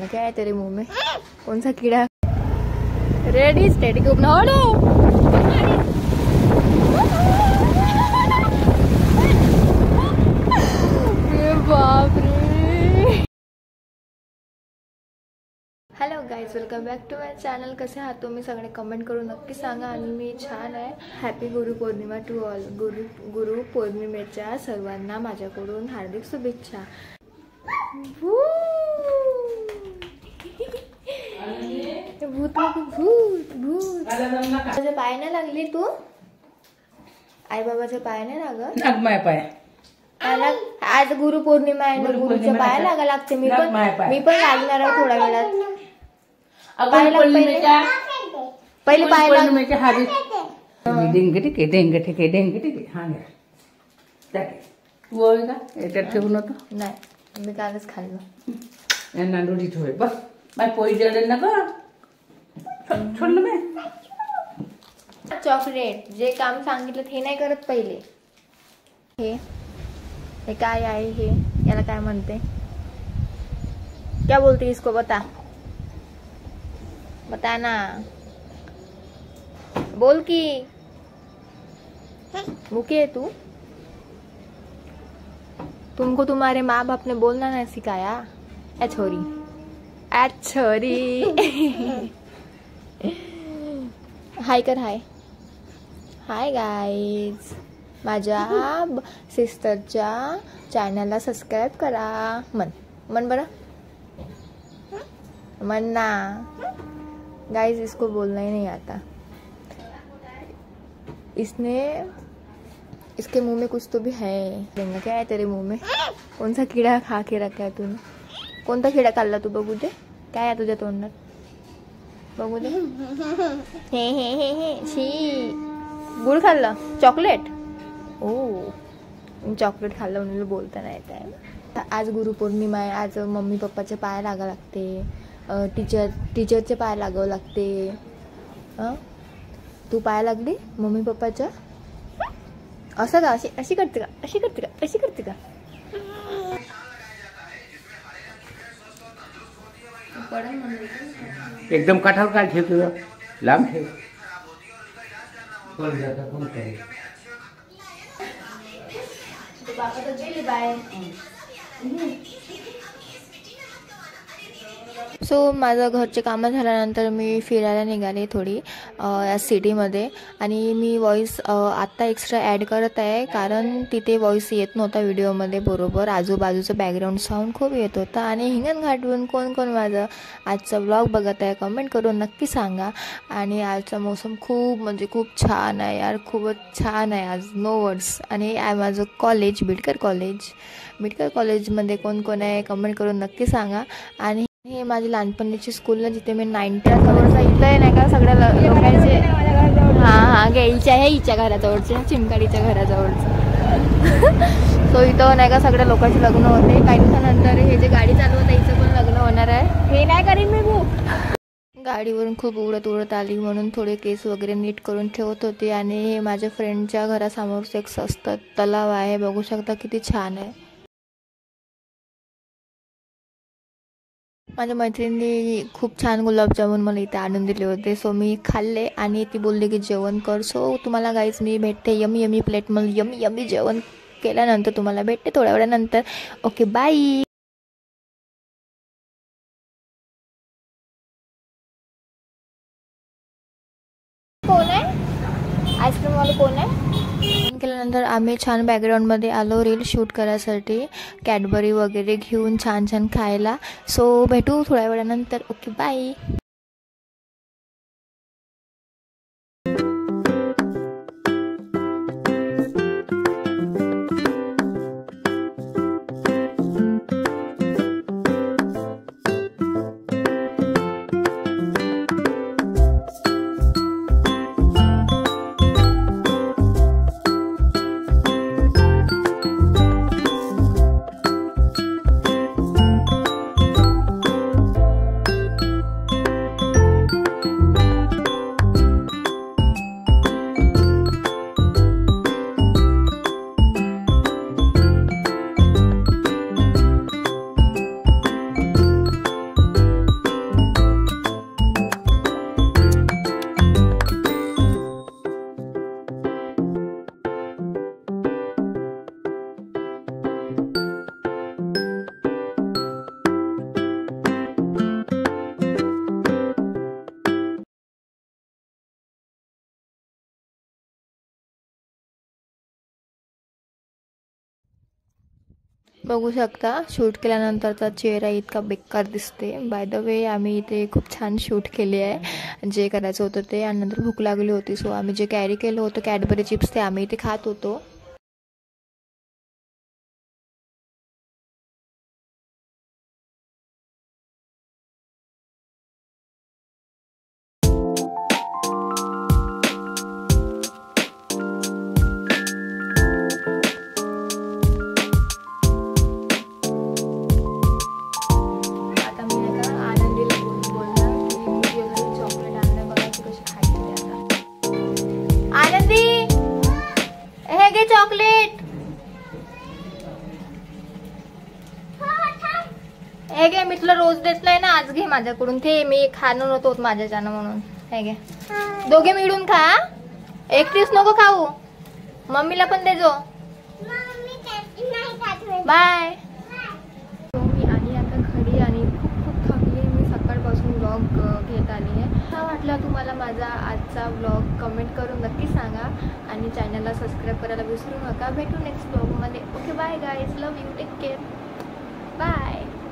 देंगे क्या है तेरे मुंह में? कौन सा कीड़ा? रेडी स्टेडी को अपना बाप रे। Hello guys, welcome back to my channel. कसे आहात तुम्ही सगळे? कमेंट करून नक्की सांगा. आणि मी छान आहे. Happy Guru Purnima to all. गुरुपौर्णिमेच्या सर्वांना माझ्याकडून हार्दिक शुभेच्छा. भूत भूत भूत माझ्या पाय नाही लागली. तू आई बाबाच्या पाय नाही लागत? पाय आज गुरुपौर्णिमा आहे ना, गुरुच्या पाय लागा लागते. मी पण लागणार आहे थोड्या वेळात. पहिले पाय याच्यात ठेवून होतं नाही, मी कालच खाल्लं. यांना डोळी ठेव बस. माझी पोळी जळेल ना ग. सोडलं मी. चॉकलेट जे काम सांगितलं हे नाही करत. पहिले हे काय आहे? हे याला काय म्हणते? क्या बोलते इसको? बता ना, बोल की. भूखी है तू? तुमको तुम्हारे माँ बाप ने बोलना नहीं सिखाया? ए छोरी, ए छोरी. हाय कर. हाय गाईज, माझ्या सिस्टरच्या चॅनलला सबस्क्राइब करा. मन बरं मन ना. गाइस, इसको बोलना ही नहीं आता. इसके मुंह में कुछ तो भी है. देंगे क्या है तेरे मुंह में? कौन सा कीड़ा खा के रखा है तूने? कोणता किडा खाल्ला तू? बघू दे काय आहे तुझ्या तोंडात. बघू दे. हे शी. गुळ खाल्लं? चॉकलेट? ओ, चॉकलेट खाल्लं म्हणून बोलता नाही येत आहे. आज गुरुपौर्णिमा आहे. आज मम्मी पप्पाचे पाय लागा लागते. टीचरचे पाय लागावं लागते. तू पाय लागली मम्मी पप्पाच्या? असं का? अशी करते का? अशी करते का? एकदम काठावर काय ठेव तुझं? लांब ठेव. बाबा तर गेली बाय. सो माझं घरचे कामं झाल्यानंतर मी फिरायला निघाले थोडी या सिटीमध्ये. आणि मी व्हॉईस आत्ता एक्स्ट्रा ॲड करत आहे, कारण तिथे व्हॉईस येत नव्हता व्हिडिओमध्ये बरोबर. आजूबाजूचं बॅकग्राऊंड साऊंड खूप येत होता. आणि हिंगणघाटवरून कोण माझं आजचा व्लॉग बघत आहे कमेंट करून नक्की सांगा. आणि आजचा मोसम खूप छान आहे यार, खूपच छान आहे आज. No words. आणि आहे माझं कॉलेज, बिडकर कॉलेजमध्ये कोण आहे कमेंट करून नक्की सांगा. आणि हे माझी लहानपणीची स्कूल, जिथे मी 9th कॉलेजला इथं आहे नाही का सगळ्या लोकांचे. हां गेईच्या आहे हिच्या घराजवळचे, चिमकाडीच्या घराजवळचं. सो इथं नाही का सगळ्या लोकांचे लग्न होते. काही दिवसानंतर हे जे गाडी चालू होतं हिचं पण लग्न होणार आहे. हे नाही करीन मी. गाडीवरून खूप उडत आली म्हणून थोडे केस वगैरे नीट करून ठेवत होते. आणि हे माझ्या फ्रेंडच्या घरासमोरच एक स्वस्त तलाव आहे. बघू शकता किती छान आहे. माझ्या मैत्रिणींनी खूप छान गुलाबजामुन मला इथे आणून दिले होते. सो मी खाल्ले आणि ती बोलली की जेवण कर. सो तुम्हाला गाईज मी भेटते यमी प्लेट मला यमी जेवण केल्यानंतर तुम्हाला भेटते थोड्या वेळानंतर. Okay bye. कोण आहे आईस्क्रीमवाले? कोण आहे? केल्यानंतर आम्ही छान बॅकग्राऊंडमध्ये आलो रील शूट करायसाठी. कॅडबरी वगैरे घेऊन छान खायला. सो भेटू थोड्या वेळानंतर. Okay bye. बघू शकता शूट केल्यानंतरचा चेहरा इतका बेकार दिसते. बाय द वे आम्ही इथे खूप छान शूट केले आहे जे करायचं होतं ते. आणि नंतर भूक लागली होती सो आम्ही जे कॅरी केलं होतं कॅडबरी चिप्स ते आम्ही इथे खात होतो. चॉकलेट हे घे. मी तुला रोज देत नाही ना, आज घे माझ्याकडून. ते मी खाणं नव्हतं माझ्याच्यानं म्हणून. हे घे, दोघे मिळून खा. एकटीच नको खाऊ, मम्मीला पण दे जो. बाय. मी आली आता घरी आणि खूप थकली. मी सकाळपासून व्लॉग घेत आली आहे. हा वाटला तुम्हाला माझा आजचा व्लॉग कमेंट करून नक्की सांगा आणि चॅनलला सबस्क्राईब करायला विसरू नका. भेटू नेक्स्ट व्लॉगमध्ये. Okay bye guys, love you, take care, bye.